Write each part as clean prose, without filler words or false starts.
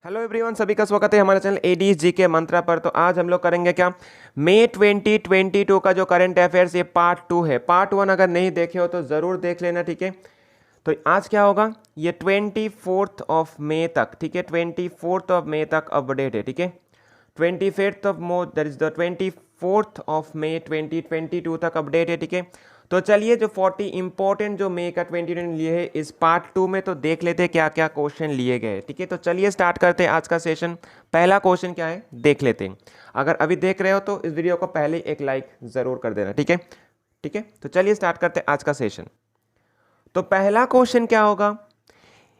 Hello everyone, सभी का स्वागत है हमारे चैनल एडीज जी के मंत्रा पर। तो आज हम लोग करेंगे क्या, मई 2022 का जो करंट अफेयर्स, ये पार्ट 2 है। पार्ट 1 अगर नहीं देखे हो तो ज़रूर देख लेना, ठीक है। तो आज क्या होगा, ये 24 ऑफ मई तक, ठीक है, 24 ऑफ मई तक अपडेट है, ठीक है। 25th ऑफ मो that is the 24th of May 2022 तक अपडेट है, ठीक है। तो चलिए, जो 40 इंपॉर्टेंट जो मई का 2020 लिए है इस पार्ट 2 में, तो देख लेते हैं क्या क्या क्वेश्चन लिए गए, ठीक है। तो चलिए स्टार्ट करते हैं आज का सेशन। पहला क्वेश्चन क्या है देख लेते हैं। अगर अभी देख रहे हो तो इस वीडियो को पहले एक लाइक ज़रूर कर देना, ठीक है। ठीक है, तो चलिए स्टार्ट करते हैं आज का सेशन। तो पहला क्वेश्चन क्या होगा,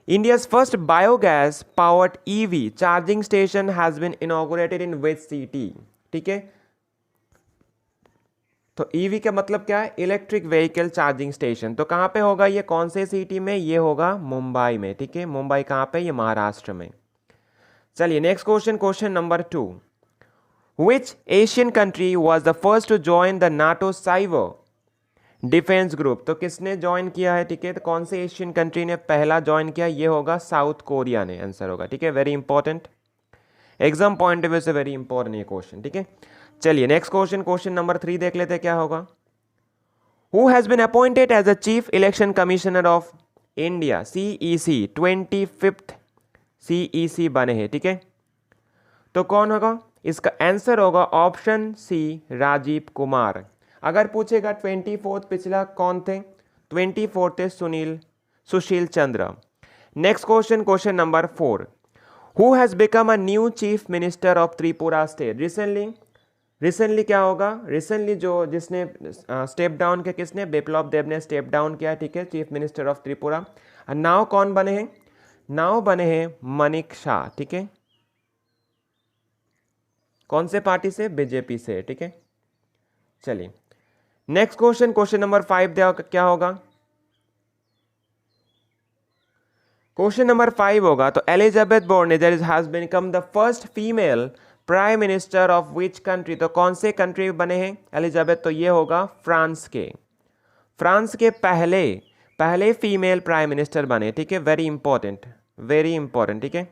India's first biogas powered EV charging station has been inaugurated in which city? ठीक है, तो ईवी का मतलब क्या है, इलेक्ट्रिक व्हीकल चार्जिंग स्टेशन। तो कहाँ पे होगा ये, कौन से सिटी में, ये होगा मुंबई में, ठीक है। मुंबई कहाँ पे, ये महाराष्ट्र में। चलिए next question, question number 2। Which Asian country was the first to join the NATO cyber defence group? तो किसने ज्वाइन किया है, ठीक है। तो कौन से एशियन कंट्री ने पहला ज्वाइन किया, ये होगा साउथ कोरिया ने, आंसर होगा, ठीक है। Very important, exam point of view से वेरी इंपॉर्टेंट ये क्वेश्चन, ठीक है। चलिए नेक्स्ट क्वेश्चन, क्वेश्चन नंबर 3 देख लेते हैं क्या होगा। Who has been appointed as the chief election commissioner of India, CEC, 25th CEC बने हैं, ठीक है। तो कौन होगा, इसका आंसर होगा ऑप्शन सी, राजीव कुमार। अगर पूछेगा 24th पिछला कौन थे, 24th थे Sushil Chandra. Next question, question number 4। Who has become a new chief minister of Tripura state? Recently क्या होगा, रिसेंटली जो जिसने स्टेप डाउन किया, किसने, बिप्लब देब ने स्टेप डाउन किया, ठीक है, chief minister of Tripura. Now कौन बने हैं, नाउ बने हैं मनिक शाह, ठीक है। कौन से पार्टी से, बीजेपी से, ठीक है। चलिए नेक्स्ट क्वेश्चन, क्वेश्चन नंबर 5 क्या होगा, क्वेश्चन नंबर 5 होगा। तो Elizabeth Borne has become the first female prime minister of which country? तो कौन से कंट्री बने हैं एलिजाबेथ? तो ये होगा फ्रांस के, फ्रांस के पहले पहले फीमेल प्राइम मिनिस्टर बने, ठीक है। वेरी इंपॉर्टेंट, वेरी इंपॉर्टेंट, ठीक है।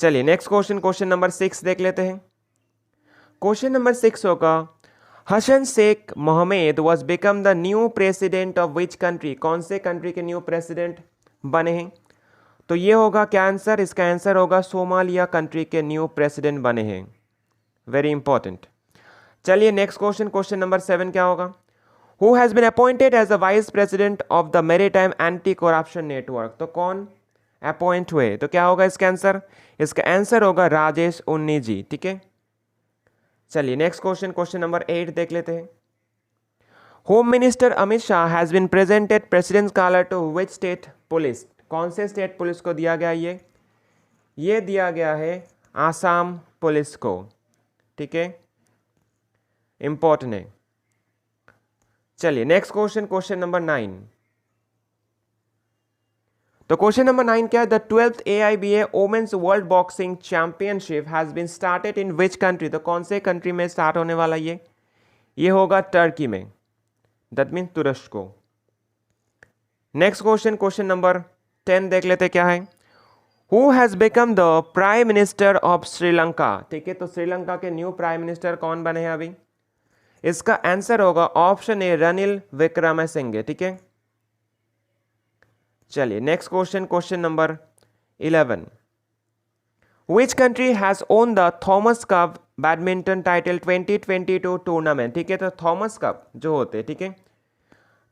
चलिए नेक्स्ट क्वेश्चन, क्वेश्चन नंबर 6 देख लेते हैं। क्वेश्चन नंबर 6 होगा, Hassan Sheikh Mohamud was become the new president of which country? कौन से कंट्री के न्यू प्रेसिडेंट बने हैं? तो ये होगा क्या आंसर, इसका आंसर होगा सोमालिया कंट्री के न्यू प्रेसिडेंट बने हैं। Very important. चलिए नेक्स्ट क्वेश्चन, क्वेश्चन नंबर 7 क्या होगा। Who has been appointed as the vice president of the maritime anti corruption network? तो कौन अपॉइंट हुए? तो क्या होगा इसका आंसर, इसका आंसर होगा राजेश उन्नी जी, ठीक है। चलिए नेक्स्ट क्वेश्चन, क्वेश्चन नंबर 8 देख लेते हैं। Home minister Amit Shah has been presented president's colour to which state police? कौन से स्टेट पुलिस को दिया गया ये दिया गया है आसाम पुलिस को, ठीक है, इंपॉर्टेंट है। चलिए नेक्स्ट क्वेश्चन, क्वेश्चन नंबर 9। तो क्वेश्चन नंबर 9 क्या है, the 12th AIBA women's world boxing championship has been started in which country? तो कौन से कंट्री में स्टार्ट होने वाला ये होगा टर्की में, दैट मीन तुरस्क को। नेक्स्ट क्वेश्चन, क्वेश्चन नंबर 10 देख लेते क्या है। Who has become the prime minister of Sri Lanka? ठीक है, तो श्रीलंका के न्यू प्राइम मिनिस्टर कौन बने हैं अभी? इसका आंसर होगा ऑप्शन ए, रनिल विक्रमसिंघे, ठीक है। चलिए next question, question number 11। Which country has won the Thomas cup badminton title 2022 tournament? ठीक है, तो थॉमस कप जो होते हैं, ठीक है,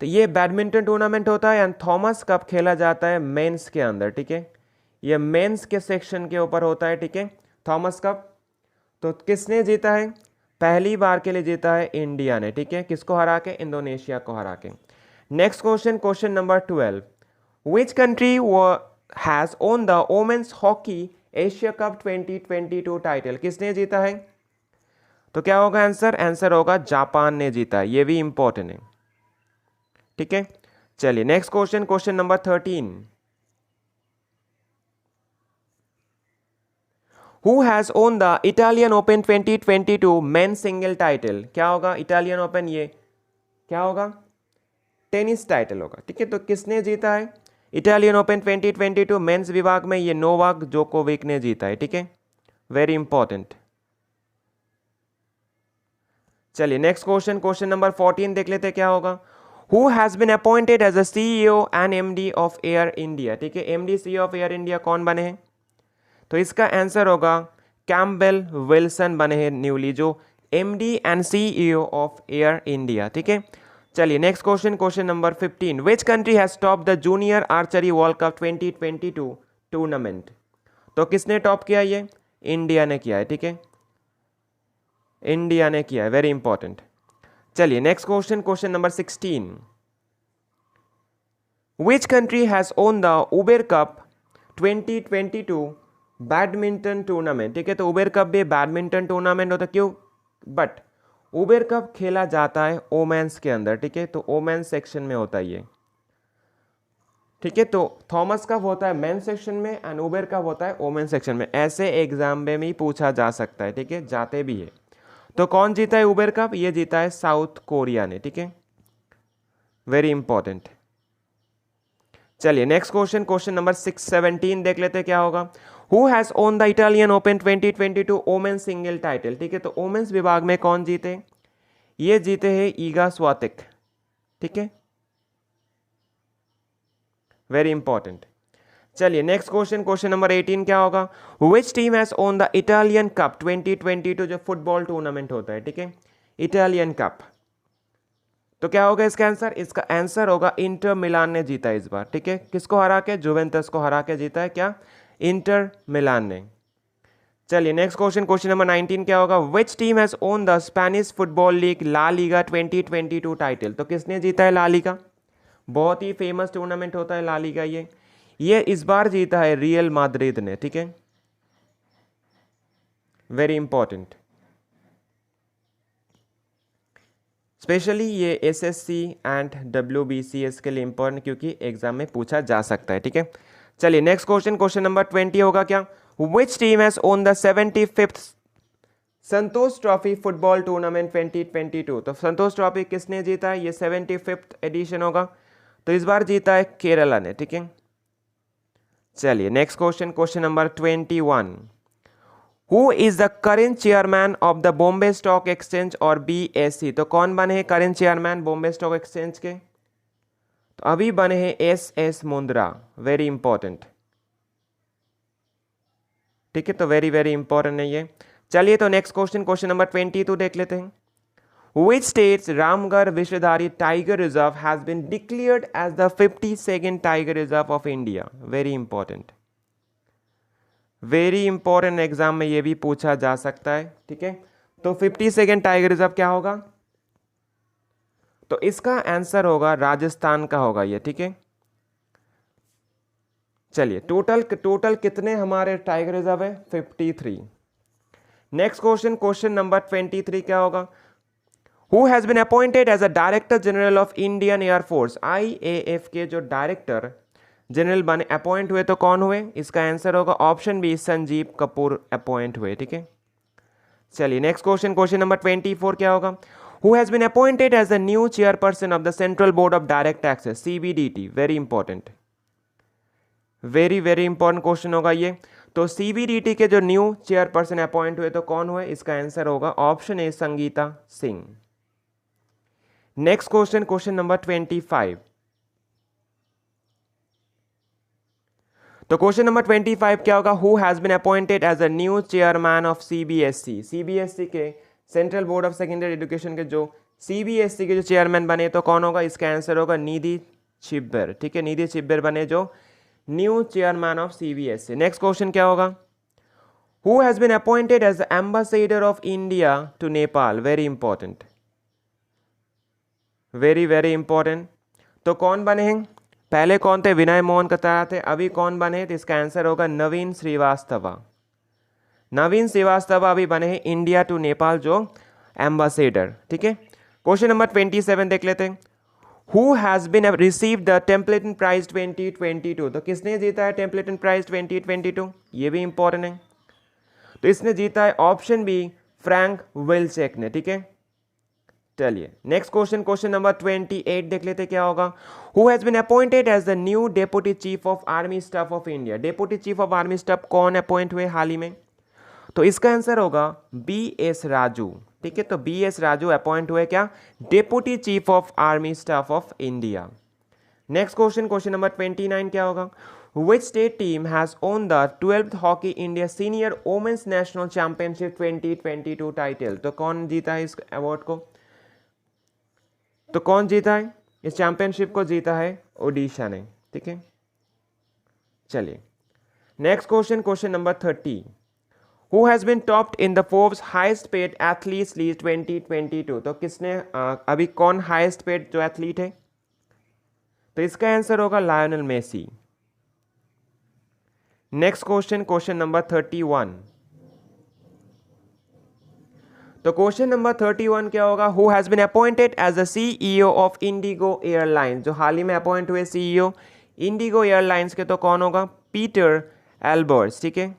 तो ये बैडमिंटन टूर्नामेंट होता है एंड थॉमस कप खेला जाता है मेंस के अंदर, ठीक है। ये मेंस के सेक्शन के ऊपर होता है, ठीक है, थॉमस कप। तो किसने जीता है? पहली बार के लिए जीता है इंडिया ने, ठीक है। किसको हरा के? इंडोनेशिया को हरा के। Next question, question number 12। Which country has won the women's hockey Asia cup 2022 title? किसने जीता है? तो क्या होगा आंसर? आंसर होगा जापान ने जीता है, ये भी इंपॉर्टेंट है, ठीक है। चलिए next question, question number 13। Who has won the Italian open 2022 men single title? क्या होगा इटालियन ओपन? ये क्या होगा? टेनिस टाइटल होगा, ठीक है। तो किसने जीता है इटालियन ओपन 2022 मेंस विभाग में ये नोवाक जोकोविक ने जीता है, ठीक है, वेरी इंपॉर्टेंट। चलिए नेक्स्ट क्वेश्चन, क्वेश्चन नंबर 14 देख लेते हैं क्या होगा। Who has been appointed as a CEO and MD of Air India, ठीक है, MD CEO of Air India कौन बने हैं? तो इसका आंसर होगा कैम्पबेल विल्सन बने हैं न्यूली जो MD and CEO of Air India, ठीक है। चलिए next question, question number 15, which country has top the junior archery world cup 2022 tournament? तो किसने टॉप किया? ये इंडिया ने किया है, ठीक है, इंडिया ने किया है, वेरी इंपॉर्टेंट। चलिए next question, question number 16, which country has won the Uber cup 2022 badminton tournament, ठीक है। तो उबेर कप भी बैडमिंटन टूर्नामेंट होता है, क्यों? बट उबेर कप खेला जाता है ओमेंस के अंदर, ठीक है, तो ओमेंस सेक्शन में होता है ये, ठीक है। तो थॉमस कप होता है मेन सेक्शन में एंड उबेर कप होता है ओमेन सेक्शन में। ऐसे एग्जाम में भी पूछा जा सकता है, ठीक है, जाते भी है। तो कौन जीता है उबेर कप? ये जीता है साउथ कोरिया ने, ठीक है, वेरी इंपॉर्टेंट। चलिए नेक्स्ट क्वेश्चन, क्वेश्चन नंबर 17 देख लेते हैं क्या होगा। Who has won the Italian open 2022 women single title, ठीक है, तो ओमेन्स विभाग में कौन जीते? ये जीते हैं ईगा स्वातिक, ठीक है, वेरी इंपॉर्टेंट। चलिए नेक्स्ट क्वेश्चन, क्वेश्चन नंबर 18 क्या होगा। Which team has won the Italian cup 2022 जो फुटबॉल टूर्नामेंट होता है, ठीक है, इटालियन कप। तो क्या होगा इसका आंसर? इसका आंसर होगा इंटर मिलान ने जीता इस बार, ठीक है, किसको हरा के? जुवेंटस को हरा के जीता है क्या? इंटर मिलान ने। चलिए नेक्स्ट क्वेश्चन, क्वेश्चन नंबर 19 क्या होगा। Which team has won the Spanish football league La Liga 2022 title? तो किसने जीता है ला लीगा? बहुत ही फेमस टूर्नामेंट होता है ला लीगा, ये इस बार जीता है रियल माद्रिद ने, ठीक है, वेरी इंपॉर्टेंट। स्पेशली ये एसएससी एंड डब्ल्यूबीसीएस के लिए इंपॉर्टेंट क्योंकि एग्जाम में पूछा जा सकता है, ठीक है। चलिए नेक्स्ट क्वेश्चन, क्वेश्चन नंबर 20 होगा क्या। विच team has won the 75th Santosh trophy football tournament 2022? तो संतोष ट्रॉफी किसने जीता है? ये 75th एडिशन होगा, तो इस बार जीता है केरला ने, ठीक है। चलिए next question, question number 21, who is the current chairman of the Bombay stock exchange और बीएसई? तो कौन बने हैं current chairman Bombay stock exchange के? तो अभी बने हैं एस मुंद्रा, वेरी इंपॉर्टेंट, ठीक है, तो वेरी वेरी इंपॉर्टेंट है ये। चलिए तो नेक्स्ट क्वेश्चन, क्वेश्चन नंबर 22 देख लेते हैं। Which state's Ramgarh Vishwadhari tiger reserve has been declared as the 52nd tiger reserve of India? Very important, very important, exam में ये भी पूछा जा सकता है, ठीक है। तो 52nd टाइगर रिजर्व क्या होगा? तो इसका आंसर होगा राजस्थान का होगा ये, ठीक है। चलिए टोटल कितने हमारे टाइगर रिजर्व है? 53। नेक्स्ट क्वेश्चन, क्वेश्चन नंबर 23 क्या होगा। Who has been appointed as a Director General of Indian Air Force? IAF के जो डायरेक्टर जनरल बने अपॉइंट हुए तो कौन हुए? इसका आंसर होगा option B Sanjeev Kapoor appoint हुए, ठीक है। चलिए नेक्स्ट क्वेश्चन, क्वेश्चन नंबर 24 क्या होगा। Who has been appointed as the new chairperson of the Central Board of Direct Taxes CBDT? Very important, very very important question होगा ये। तो CBDT के जो न्यू चेयरपर्सन अपॉइंट हुए तो कौन हुए? इसका आंसर होगा option A Sangeeta Singh. Next question, question number 25। तो क्वेश्चन नंबर 25 क्या होगा। Who has been appointed as a new chairman of CBSE? CBSE के central board of secondary education के जो सीबीएसई के जो चेयरमैन बने तो कौन होगा? इसका आंसर होगा निधि छिब्बर, ठीक है, निधि छिब्बर बने जो new chairman of CBSE. Next question क्या होगा। Who has been appointed as the ambassador of India to Nepal? Very important, very very important. तो कौन बने हैं? पहले कौन थे? विनय मोहन कतारा थे। अभी कौन बने? तो इसका आंसर होगा नवीन श्रीवास्तव। नवीन श्रीवास्तव अभी बने हैं इंडिया टू नेपाल जो एम्बेसडर, ठीक है। क्वेश्चन नंबर 27 देख लेते हैं। Who has been receive the Templeton prize 2022? तो किसने जीता है टेम्पलेटन प्राइज 2022? ये भी इंपॉर्टेंट है। तो इसने जीता है ऑप्शन बी फ्रैंक विल्चेक ने, ठीक है, चलिए नेक्स्ट क्वेश्चन, क्वेश्चन नंबर 28 देख लेते क्या होगा। Who has been appointed as the new deputy chief of army staff of India. Deputy chief of army staff कौन अपॉइंट हुए हाल ही में? तो इसका आंसर होगा BS राजू। ठीक है, तो BS राजू अपॉइंट हुए क्या, deputy chief of army staff of India. Next question, question number 29 क्या होगा। Which state team has won the 12th Hockey India Senior Women's National Championship 2022 title. तो कौन जीता है इस अवार्ड को? तो कौन जीता है इस चैंपियनशिप को? जीता है ओडिशा ने। ठीक है, चलिए next question, question number 30। Who has been topped in the Forbes highest paid athletes list 2022। तो किसने अभी कौन हाईएस्ट पेड जो एथलीट है? तो इसका आंसर होगा Lionel Messi. Next question, question number 31। तो क्वेश्चन नंबर 31 क्या होगा। Who has been appointed as the CEO of IndiGo airlines. जो हाल ही में अपॉइंट हुए CEO इंडिगो एयरलाइंस के, तो कौन होगा? Pieter Elbers. ठीक है,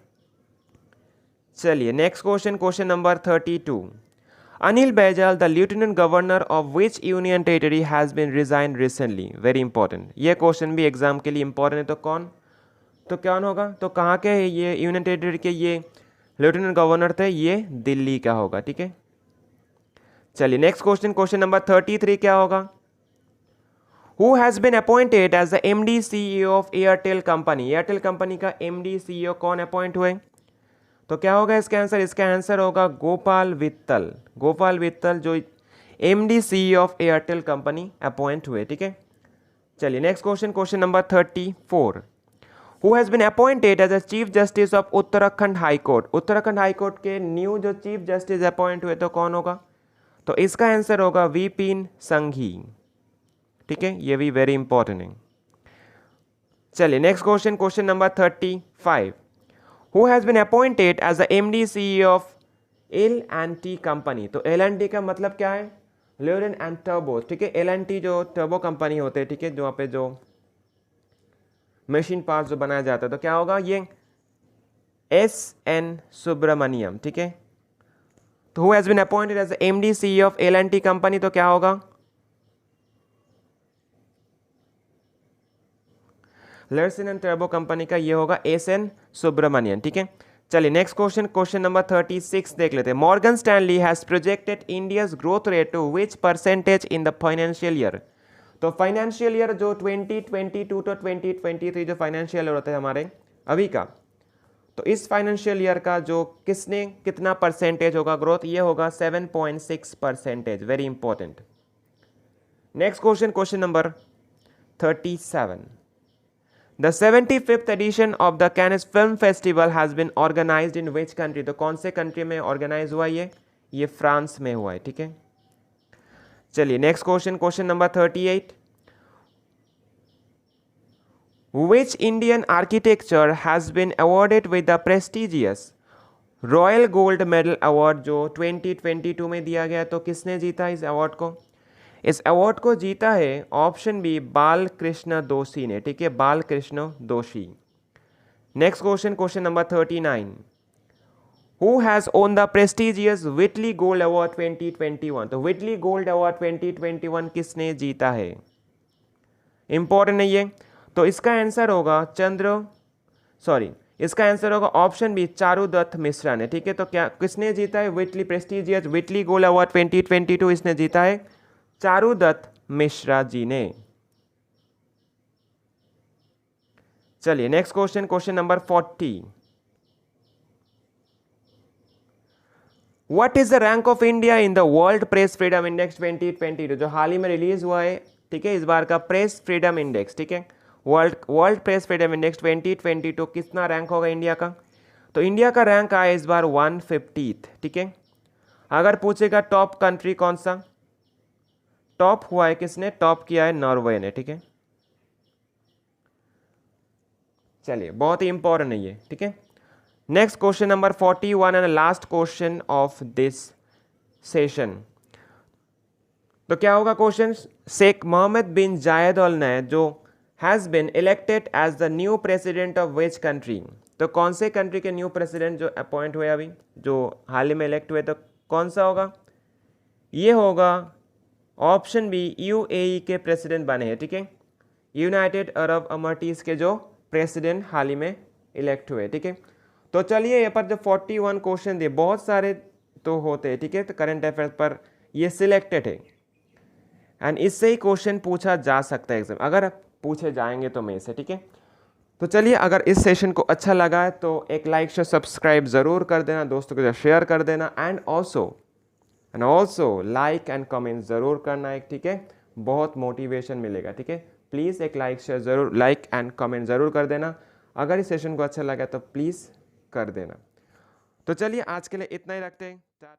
चलिए next question, question number 32। Anil Baijal the lieutenant governor of which union territory has been resign recently. Very important, ये क्वेश्चन भी एग्जाम के लिए इंपॉर्टेंट है। तो कौन, तो कौन होगा? तो कहाँ के ये यूनियन टेरिटरी के ये लेफ्टिनेंट गवर्नर थे? ये दिल्ली का होगा। ठीक है, चलिए नेक्स्ट क्वेश्चन, क्वेश्चन नंबर 33 क्या होगा। Who has been appointed as the MD CEO of Airtel company. Airtel company का MD CEO कौन अपॉइंट हुए? तो क्या होगा इसका आंसर? इसका आंसर होगा गोपाल वित्तल। गोपाल वित्तल जो MD CEO of Airtel company appoint हुए। ठीक है, चलिए next question, question number 34। Who has been appointed as a chief justice of Uttarakhand high court. Uttarakhand high court के न्यू जो चीफ जस्टिस अपॉइंट हुए, तो कौन होगा? तो इसका आंसर होगा विपिन संघी। ठीक है, ये भी वेरी इंपॉर्टेंट है। चलिए next question, question number 35। Who has been appointed as the MD CEO of L&T company. तो L&T का मतलब क्या है? लेवरेन एंड टर्बो। ठीक है, L&T जो टर्बो कंपनी होते हैं, ठीक है, जो वहाँ पे जो मशीन पार्ट्स जो बनाया जाता है, तो क्या होगा? ये SN सुब्रमण्यम। ठीक है, तो who has been appointed as MD CEO of L&T company, तो क्या होगा? लर्सन एंड टर्बो कंपनी का ये होगा SN सुब्रमण्यन। ठीक है, चलिए नेक्स्ट क्वेश्चन, क्वेश्चन नंबर 36 देख लेते हैं। Morgan Stanley has projected India's growth rate to which percentage in the financial year. तो फाइनेंशियल ईयर जो 2022 टू 2023 जो फाइनेंशियल ईयर होता है हमारे अभी का, तो इस फाइनेंशियल ईयर का जो किसने कितना परसेंटेज होगा ग्रोथ? ये होगा 7.6%। Very important. Next question, question number 37। The 75th edition of the Cannes Film Festival has been organized in which country। तो कौन से कंट्री में ऑर्गेनाइज हुआ ये फ्रांस में हुआ है। ठीक है, चलिए next question, question number 38। Which Indian architecture has been awarded with the prestigious royal gold medal award जो 2022 में दिया गया? तो किसने जीता इस अवार्ड को? इस अवार्ड को जीता है ऑप्शन बी बाल कृष्ण दोषी ने। ठीक है, बाल कृष्ण दोषी। Next question, question number 39। Who has won the prestigious विटली gold award 2021। तो विटली गोल्ड अवार्ड 2021 किसने जीता है? इंपॉर्टेंट है ये। तो इसका आंसर होगा इसका आंसर होगा ऑप्शन बी चारुदत्त मिश्रा ने। ठीक है, तो क्या किसने जीता है विटली प्रेस्टिजियस विटली गोल्ड अवार्ड 2022? इसने जीता है चारुदत्त मिश्रा जी ने। चलिए next question, question number 40। What is the rank of India in the world press freedom index 2022 जो हाल ही में रिलीज हुआ है? ठीक है, इस बार का प्रेस फ्रीडम इंडेक्स। ठीक है, वर्ल्ड प्रेस फ्रीडम इंडेक्स 2022 कितना रैंक होगा इंडिया का? तो इंडिया का रैंक आया इस बार 150th। ठीक है, अगर पूछेगा टॉप कंट्री कौन सा, टॉप हुआ है किसने? टॉप किया है नॉर्वे ने। ठीक है, चलिए बहुत ही इंपॉर्टेंट है ये। ठीक है, next question number 41 and last question of this session. तो क्या होगा question? Sheikh Mohammed bin Zayed Al Nahyan जो has been elected as the new president of which country. तो कौन से कंट्री के न्यू प्रेसिडेंट जो अपॉइंट हुए अभी जो हाल ही में इलेक्ट हुए, तो कौन सा होगा? ये होगा ऑप्शन बी, यूएई के प्रेसिडेंट बने हैं, ठीक है, यूनाइटेड अरब अमीरातीज के जो प्रेसिडेंट हाल ही में इलेक्ट हुए, ठीक है। तो चलिए यहाँ पर जो 41 क्वेश्चन दिए, बहुत सारे तो होते हैं, ठीक है, तो करंट अफेयर्स पर ये सिलेक्टेड है एंड इससे ही क्वेश्चन पूछा जा सकता है एग्जाम, अगर पूछे जाएंगे तो मैं से, ठीक है। तो चलिए, अगर इस सेशन को अच्छा लगा है तो एक लाइक शेयर सब्सक्राइब ज़रूर कर देना, दोस्तों के साथ शेयर कर देना and also like and comment ज़रूर करना एक, ठीक है, बहुत मोटिवेशन मिलेगा, ठीक है। प्लीज़ एक लाइक शेयर ज़रूर, लाइक एंड कमेंट ज़रूर कर देना, अगर इस सेशन को अच्छा लगा तो प्लीज़ कर देना। तो चलिए आज के लिए इतना ही रखते हैं, टाटा।